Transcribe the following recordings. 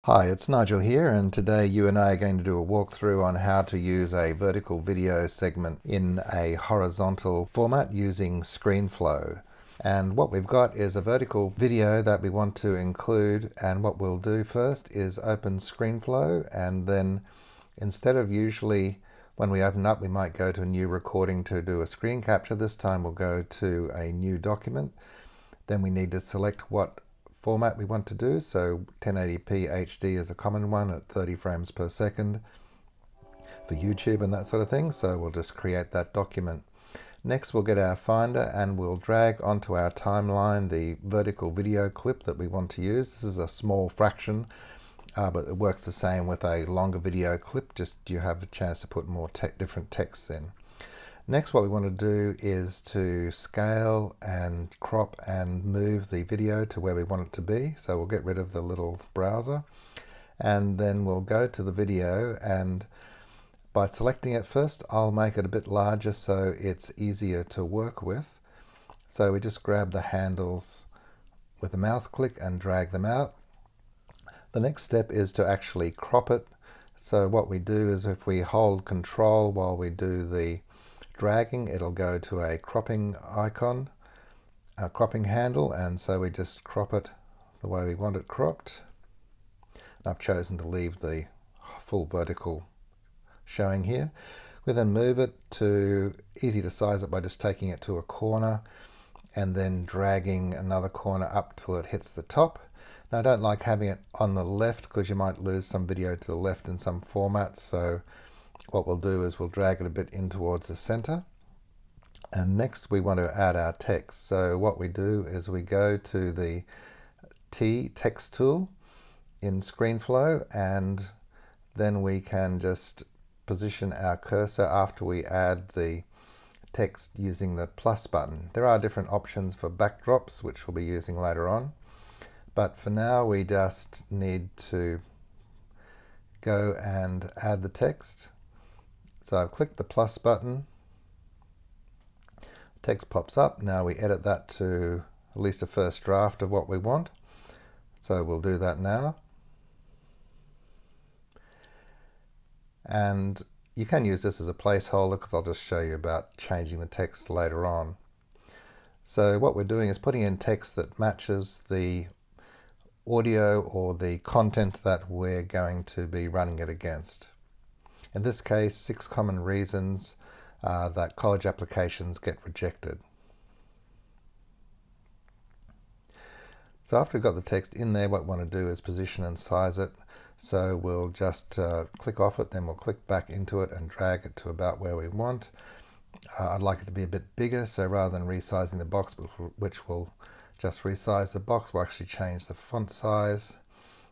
Hi, it's Nigel here, and today you and I are going to do a walkthrough on how to use a vertical video segment in a horizontal format using Screenflow. And what we've got is a vertical video that we want to include, and what we'll do first is open Screenflow, and then instead of usually when we open up we might go to a new recording to do a screen capture, this time we'll go to a new document. Then we need to select what format we want to do, so 1080p HD is a common one at 30 frames per second for YouTube and that sort of thing, so we'll just create that document. Next we'll get our Finder and we'll drag onto our timeline the vertical video clip that we want to use. This is a small fraction, but it works the same with a longer video clip, just you have a chance to put more different texts in. Next, what we want to do is to scale and crop and move the video to where we want it to be. So we'll get rid of the little browser, and then we'll go to the video, and by selecting it first, I'll make it a bit larger so it's easier to work with. So we just grab the handles with a mouse click and drag them out. The next step is to actually crop it. So what we do is if we hold Control while we do the dragging, it'll go to a cropping icon, a cropping handle, and so we just crop it the way we want it cropped. I've chosen to leave the full vertical showing here. We then move it to, easy to size it by just taking it to a corner and then dragging another corner up till it hits the top. Now I don't like having it on the left because you might lose some video to the left in some formats, so what we'll do is we'll drag it a bit in towards the center. And next we want to add our text. So what we do is we go to the text tool in Screenflow, and then we can just position our cursor after we add the text using the plus button. There are different options for backdrops, which we'll be using later on. But for now we just need to go and add the text. So I've clicked the plus button, text pops up. Now we edit that to at least a first draft of what we want. So we'll do that now. And you can use this as a placeholder because I'll just show you about changing the text later on. So what we're doing is putting in text that matches the audio or the content that we're going to be running it against. In this case, 6 common reasons that college applications get rejected. So after we've got the text in there, what we want to do is position and size it. So we'll just click off it, then we'll click back into it and drag it to about where we want. I'd like it to be a bit bigger, so rather than resizing the box, which will just resize the box, we'll actually change the font size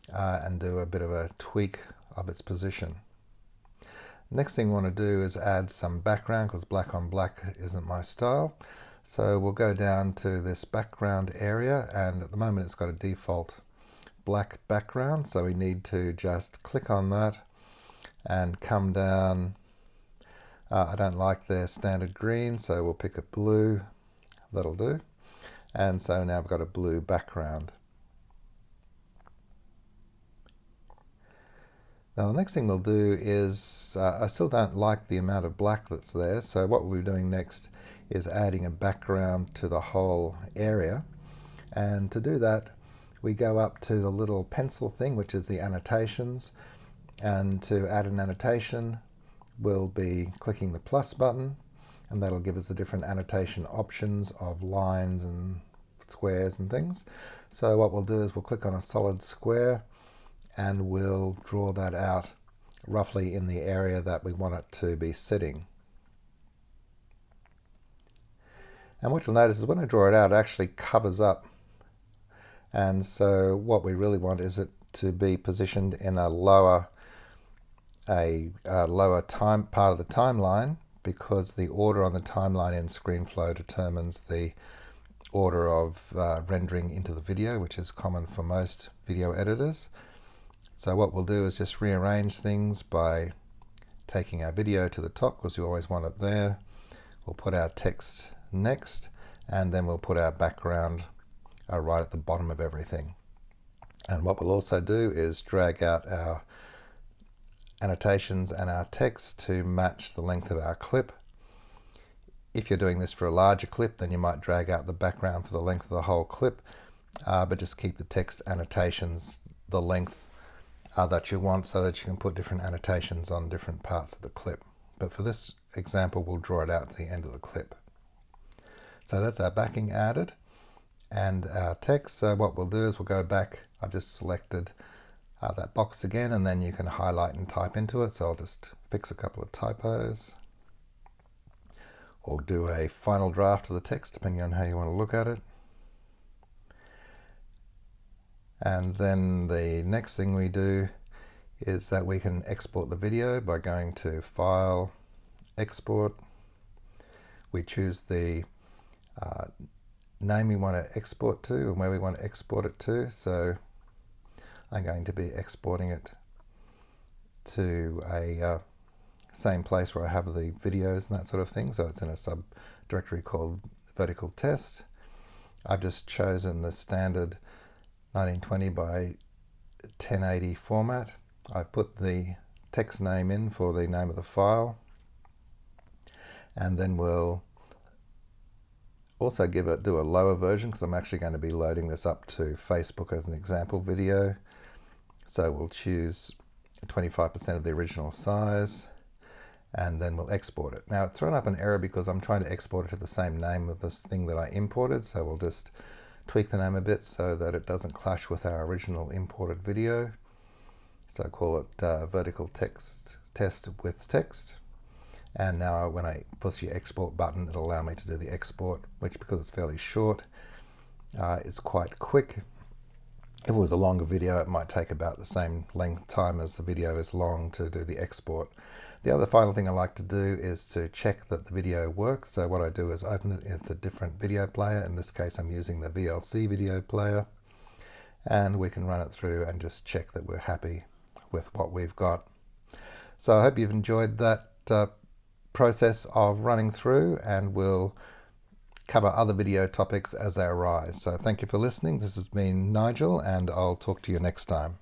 and do a bit of a tweak of its position. Next thing we want to do is add some background, because black on black isn't my style. So we'll go down to this background area, and at the moment it's got a default black background, so we need to just click on that and come down. I don't like their standard green, so we'll pick a blue. That'll do. And so now I've got a blue background. Now the next thing we'll do is, I still don't like the amount of black that's there, so what we'll be doing next is adding a background to the whole area. And to do that, we go up to the little pencil thing, which is the annotations, and to add an annotation we'll be clicking the plus button, and that'll give us the different annotation options of lines and squares and things. So what we'll do is we'll click on a solid square and we'll draw that out roughly in the area that we want it to be sitting. And what you'll notice is when I draw it out, it actually covers up. And so what we really want is it to be positioned in a lower time part of the timeline, because the order on the timeline in Screenflow determines the order of rendering into the video, which is common for most video editors. So what we'll do is just rearrange things by taking our video to the top, because we always want it there. We'll put our text next, and then we'll put our background right at the bottom of everything. And what we'll also do is drag out our annotations and our text to match the length of our clip. If you're doing this for a larger clip, then you might drag out the background for the length of the whole clip, but just keep the text annotations the length that you want so that you can put different annotations on different parts of the clip. But for this example, we'll draw it out at the end of the clip. So that's our backing added and our text. So what we'll do is we'll go back. I've just selected that box again, and then you can highlight and type into it. So I'll just fix a couple of typos or do a final draft of the text depending on how you want to look at it. And then the next thing we do is that we can export the video by going to File, Export. We choose the name we want to export to and where we want to export it to. So I'm going to be exporting it to a same place where I have the videos and that sort of thing. So it's in a subdirectory called vertical test. I've just chosen the standard 1920 by 1080 format. I've put the text name in for the name of the file, and then we'll also do a lower version because I'm actually going to be loading this up to Facebook as an example video. So we'll choose 25% of the original size, and then we'll export it. Now it's thrown up an error because I'm trying to export it to the same name of this thing that I imported, so we'll just tweak the name a bit so that it doesn't clash with our original imported video. So call it vertical text test with text. And now when I push the export button, it'll allow me to do the export, which, because it's fairly short, is quite quick. If it was a longer video, it might take about the same length time as the video is long to do the export. The other final thing I like to do is to check that the video works. So what I do is open it with a different video player. In this case, I'm using the VLC video player. And we can run it through and just check that we're happy with what we've got. So I hope you've enjoyed that process of running through, and we'll cover other video topics as they arise. So thank you for listening. This has been Nigel, and I'll talk to you next time.